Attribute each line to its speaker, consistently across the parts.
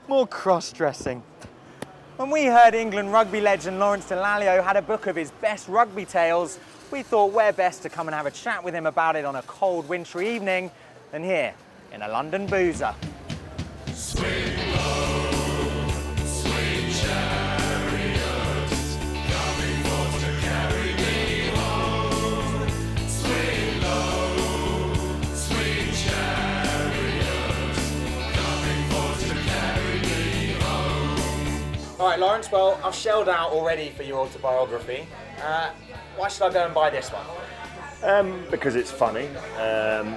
Speaker 1: More cross-dressing. When we heard England rugby legend Lawrence Dallaglio had a book of his best rugby tales, we thought where best to come and have a chat with him about it on a cold, wintry evening than here in a London boozer.
Speaker 2: Swing low, sweet chariots, coming forth to carry me home. Swing low, sweet chariots, coming forth to carry me home.
Speaker 1: All right, Lawrence, well, I've shelled out already for your autobiography. Why should I go and buy this one?
Speaker 3: Because it's funny,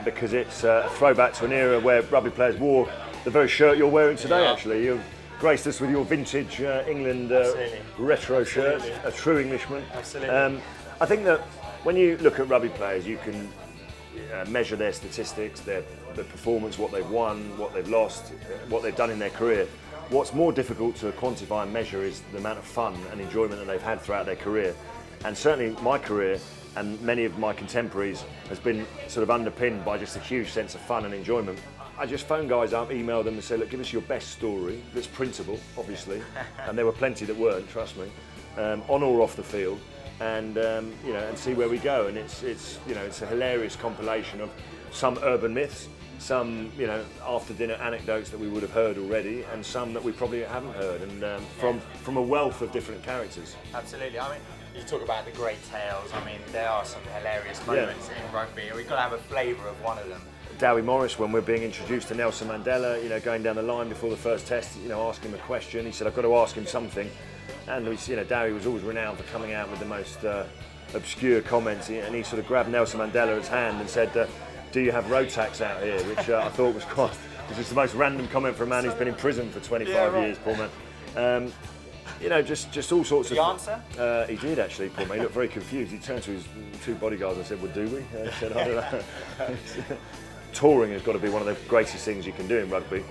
Speaker 3: because it's a throwback to an era where rugby players wore the very shirt you're wearing today, actually. You've graced us with your vintage England retro shirt, a true Englishman.
Speaker 1: Absolutely.
Speaker 3: I think that when you look at rugby players, you can measure their statistics, their performance, what they've won, what they've lost, what they've done in their career. What's more difficult to quantify and measure is the amount of fun and enjoyment that they've had throughout their career. And certainly my career and many of my contemporaries has been sort of underpinned by just a huge sense of fun and enjoyment. I just phone guys up, email them and say, look, give us your best story that's printable, obviously, and there were plenty that weren't, trust me, on or off the field, and you know, and see where we go. And it's you know, it's a hilarious compilation of some urban myths, some, you know, after dinner anecdotes that we would have heard already, and some that we probably haven't heard, and from a wealth of different characters.
Speaker 1: Absolutely. I mean, you talk about the great tales. I mean, there are some hilarious moments in rugby. We've got to have a flavour of one of them.
Speaker 3: Dowie Morris, when we're being introduced to Nelson Mandela, you know, going down the line before the first test, you know, asking him a question. He said, I've got to ask him something. And we, you know, Dowie was always renowned for coming out with the most obscure comments. And he sort of grabbed Nelson Mandela's hand and said, do you have road tax out here? Which I thought was quite, which is the most random comment for a man who's been in prison for 25 years, poor man. You know, just all sorts of...
Speaker 1: The answer?
Speaker 3: He did actually, poor man. He looked very confused. He turned to his two bodyguards and said, well, do we? He said, I don't know. Touring has got to be one of the greatest things you can do in rugby.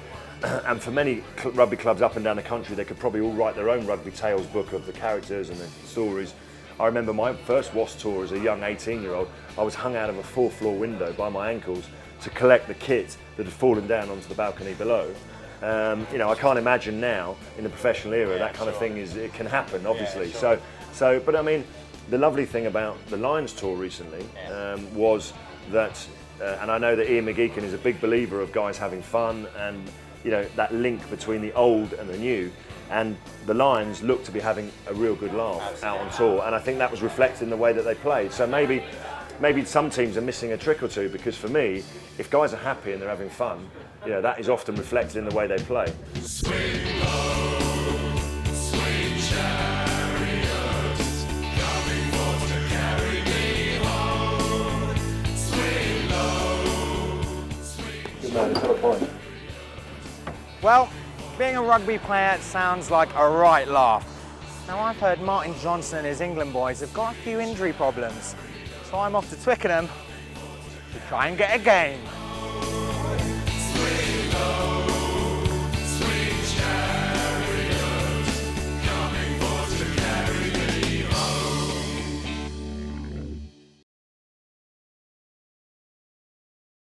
Speaker 3: And for many rugby clubs up and down the country, they could probably all write their own Rugby Tales book of the characters and the stories. I remember my first WASP tour as a young 18-year-old. I was hung out of a 4th floor window by my ankles to collect the kit that had fallen down onto the balcony below. You know, I can't imagine now in the professional era that kind of thing it can happen, obviously. Yeah, sure. But I mean, the lovely thing about the Lions tour recently was that, and I know that Ian McGeechan is a big believer of guys having fun and, you know, that link between the old and the new. And the Lions looked to be having a real good laugh out on tour, and I think that was reflected in the way that they played. So maybe some teams are missing a trick or two, because for me, if guys are happy and they're having fun, you know, that is often reflected in the way they play.
Speaker 2: Swing low, sweet chariots, coming forth to carry me home. Swing low, sweet.
Speaker 3: Good man, it's got a point.
Speaker 1: Well, being a rugby player sounds like a right laugh. Now, I've heard Martin Johnson and his England boys have got a few injury problems, so I'm off to Twickenham to try and get a game.